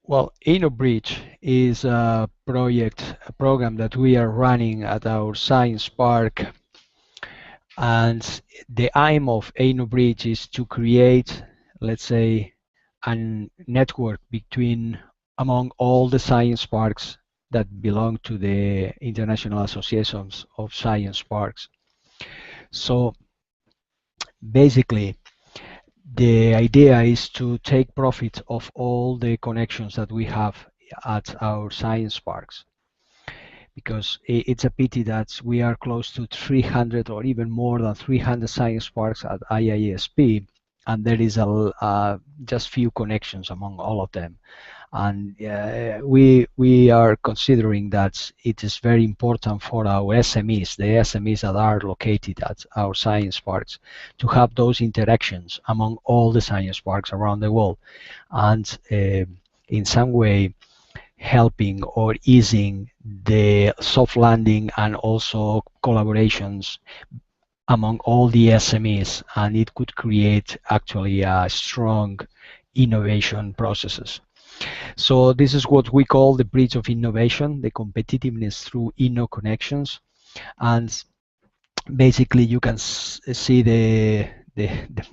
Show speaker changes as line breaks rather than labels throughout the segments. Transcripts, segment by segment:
Well, InnoBridge is a program that we are running at our science park, and the aim of InnoBridge is to create, let's say, a network among all the science parks that belong to the International Associations of Science Parks. So basically, the idea is to take profit of all the connections that we have at our science parks, because it's a pity that we are close to 300 or even more than 300 science parks at IISP, and there is just few connections among all of them. And we are considering that it is very important for our SMEs, the SMEs that are located at our science parks, to have those interactions among all the science parks around the world, and in some way helping or easing the soft landing and also collaborations among all the SMEs, and it could create actually a strong innovation processes. So this is what we call the bridge of innovation, the competitiveness through inno connections. And basically you can see the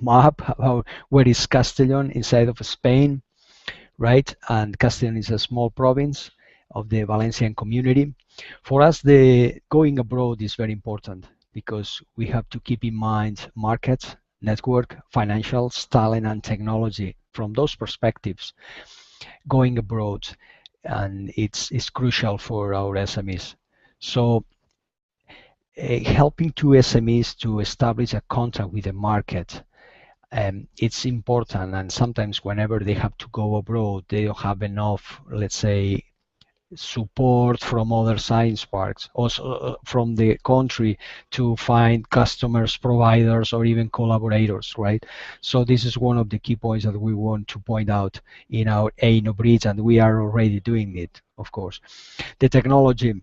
map about where is Castellón inside of Spain, right? And Castellón is a small province of the Valencian community. For us, the going abroad is very important because we have to keep in mind markets, network, financials, talent, and technology. From those perspectives, going abroad, and it's crucial for our SMEs. So helping two SMEs to establish a contract with the market, it's important. And sometimes whenever they have to go abroad, they don't have enough, let's say, support from other science parks, also from the country, to find customers, providers, or even collaborators, right? So this is one of the key points that we want to point out in our InnoBridge, and we are already doing it, of course. The technology,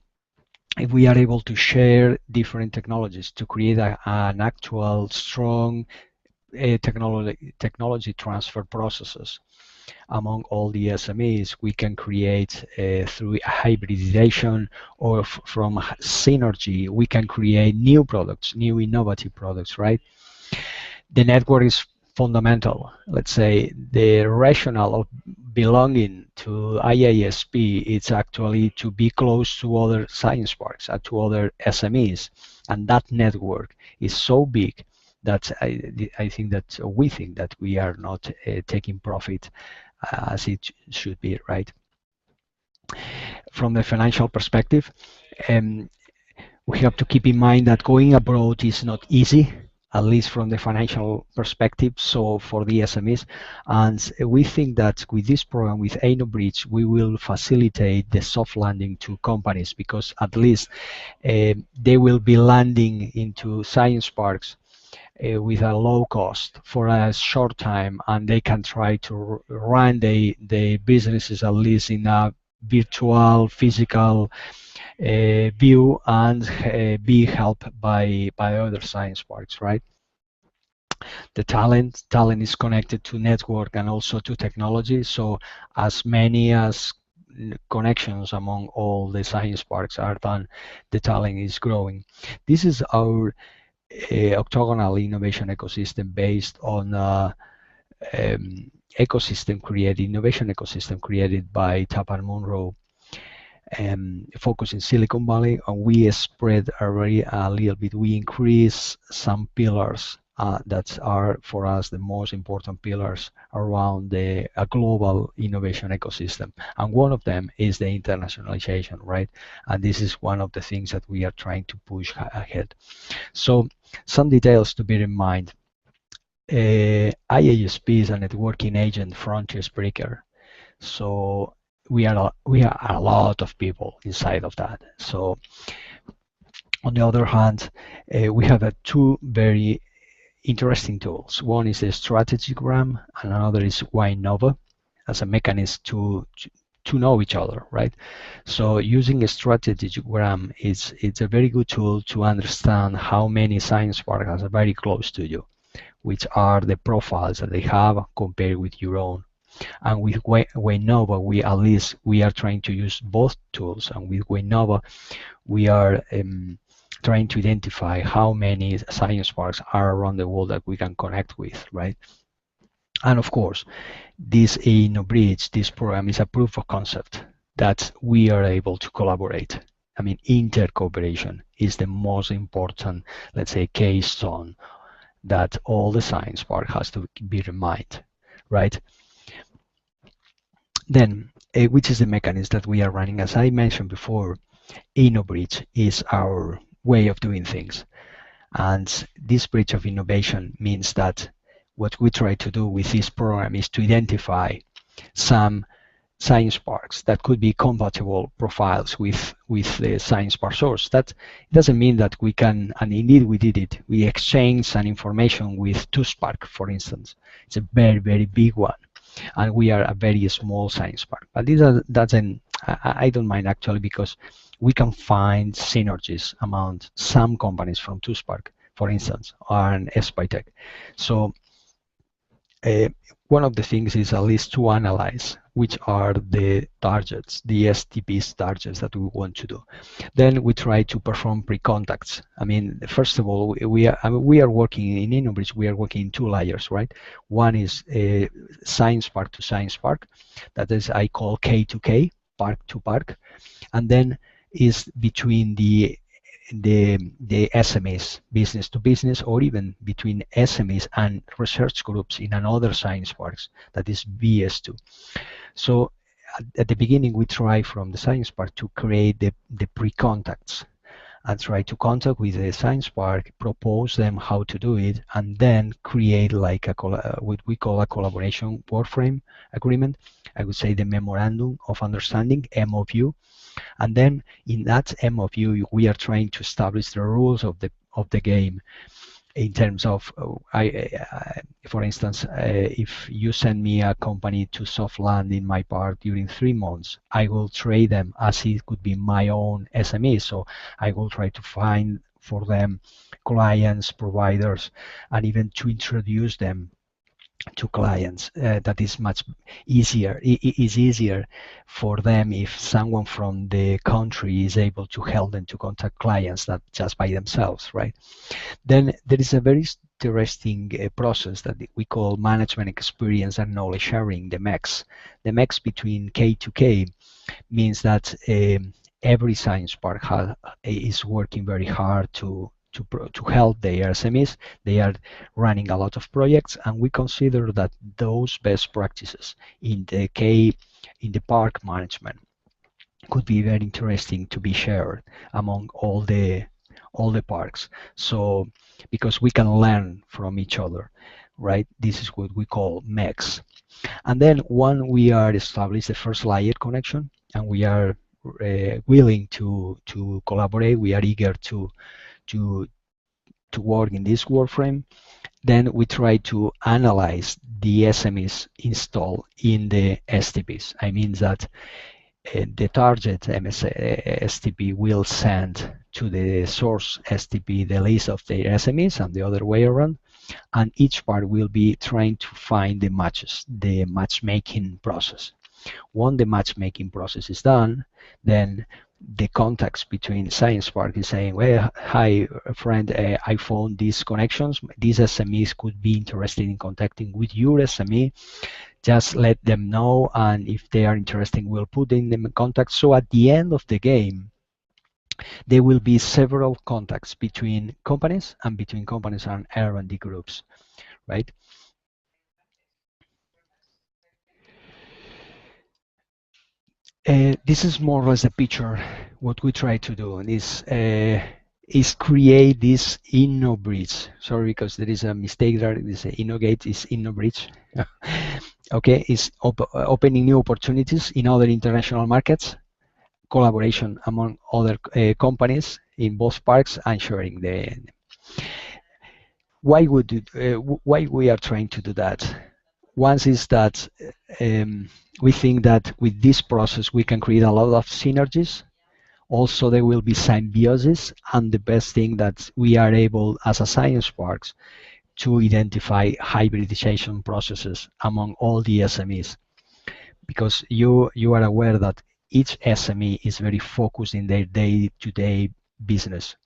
if we are able to share different technologies to create an actual strong technology transfer processes among all the SMEs, we can create through hybridization or from synergy, we can create new products, new innovative products, right? The network is fundamental. Let's say the rationale of belonging to IISP is actually to be close to other science parks and to other SMEs, and that network is so big that I think that we think that we are not taking profit as it should be, right? From the financial perspective, we have to keep in mind that going abroad is not easy, at least from the financial perspective, so for the SMEs. And we think that with this program, with InnoBridge, we will facilitate the soft landing to companies, because at least they will be landing into science parks with a low cost for a short time, and they can try to run the businesses at least in a virtual, physical view, and be helped by other science parks, right? The talent is connected to network and also to technology. So as many as connections among all the science parks are done, the talent is growing. This is our octagonal innovation ecosystem based on innovation ecosystem created by Tappan Munro, focus in Silicon Valley, and we spread already a little bit. We increase some pillars that are for us the most important pillars around a global innovation ecosystem, and one of them is the internationalization, right? And this is one of the things that we are trying to push ahead. So some details to bear in mind. IISP is a networking agent frontiers breaker. So we are a lot of people inside of that. So on the other hand, we have two very interesting tools. One is the strategygram, and another is Winova as a mechanism to know each other, right? So using a strategygram, it's a very good tool to understand how many science parks are very close to you, which are the profiles that they have compared with your own. And with Waynova, we at least we are trying to use both tools. And with Waynova, we are trying to identify how many science parks are around the world that we can connect with, right? And of course, this InnoBridge, this program is a proof of concept that we are able to collaborate. I mean, inter-cooperation is the most important, let's say, keystone that all the science part has to be reminded, right? Then, which is the mechanism that we are running? As I mentioned before, InnoBridge is our way of doing things. And this bridge of innovation means that what we try to do with this program is to identify some science parks that could be compatible profiles with the science park source. That doesn't mean that we can, and indeed we did it. We exchanged some information with TUSPark, for instance. It's a very, very big one. And we are a very small science park. But this doesn't, I don't mind actually, because we can find synergies among some companies from TUSPark, for instance, and espaitec. So one of the things is at least to analyze which are the targets, the STP's targets that we want to do. Then we try to perform pre-contacts. I mean, first of all, we are working in InnoBridge, we are working in two layers, right? One is science park to science park, that is I call K2K, park to park, and then is between the SMEs, business to business, or even between SMEs and research groups in another science parks, that is BS2. So at the beginning, we try from the science park to create the pre-contacts and try to contact with the science park, propose them how to do it, and then create like what we call a collaboration workframe agreement. I would say the memorandum of understanding, MOU. And then in that MOU, we are trying to establish the rules of the game in terms of, for instance, if you send me a company to soft land in my park during 3 months, I will trade them as it could be my own SME. So I will try to find for them clients, providers, and even to introduce them to clients. That is much easier. It is easier for them if someone from the country is able to help them to contact clients, not just by themselves, right? Then there is a very interesting process that we call management experience and knowledge sharing, the MEX. The MEX between K2K means that every science park is working very hard to help their SMEs. They are running a lot of projects, and we consider that those best practices in the park management could be very interesting to be shared among all the parks. So because we can learn from each other, right? This is what we call MEX. And then when we are established the first layer connection, and we are willing to collaborate, we are eager to work in this workframe, then we try to analyze the SMEs installed in the STPs. I mean that the target STP will send to the source STP the list of their SMEs and the other way around, and each part will be trying to find the matches, the matchmaking process. When the matchmaking process is done, then the contacts between Science Park is saying, well, hi, friend, I found these connections. These SMEs could be interested in contacting with your SME. Just let them know, and if they are interested, we'll put in them in contact. So at the end of the game, there will be several contacts between companies and between companies and R&D groups, right? This is more or less a picture. What we try to do is create this InnoBridge. Sorry, because there is a mistake there. This InnoGate is InnoBridge. Okay, it's opening new opportunities in other international markets, collaboration among other companies in both parks, and sharing the. Why we are trying to do that? One is that we think that with this process we can create a lot of synergies. Also, there will be symbiosis, and the best thing that we are able as a science parks to identify hybridization processes among all the SMEs. because you are aware that each SME is very focused in their day-to-day business,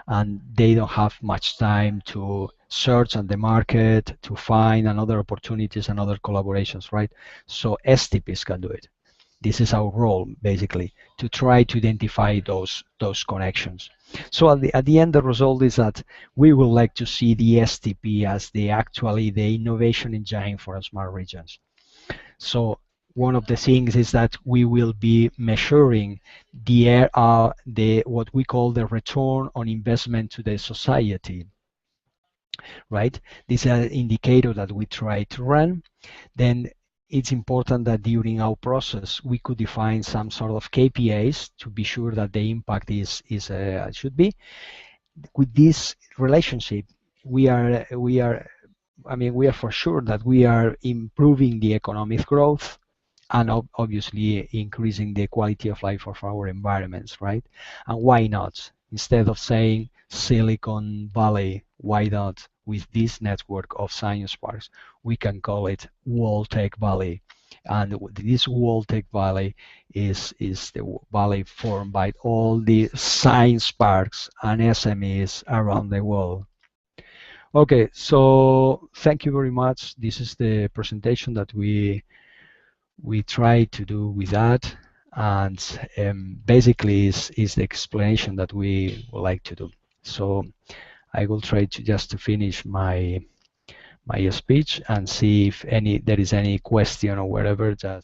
and they don't have much time to search on the market to find another opportunities and other collaborations, right? So STPs can do it. This is our role, basically, to try to identify those connections. So at the end, the result is that we would like to see the STP as the innovation engine for smart regions. So one of the things is that we will be measuring the what we call the return on investment to the society, right? This is an indicator that we try to run. Then it's important that during our process we could define some sort of KPIs to be sure that the impact is should be. With this relationship, we are for sure that we are improving the economic growth and obviously increasing the quality of life of our environments, right? And why not? Instead of saying Silicon Valley, why not with this network of science parks? We can call it World Tech Valley. And this World Tech Valley is the valley formed by all the science parks and SMEs around the world. Okay, so thank you very much. This is the presentation that we try to do with that, and basically is the explanation that we would like to do. So I will try to just to finish my speech and see if there is any question or whatever. Just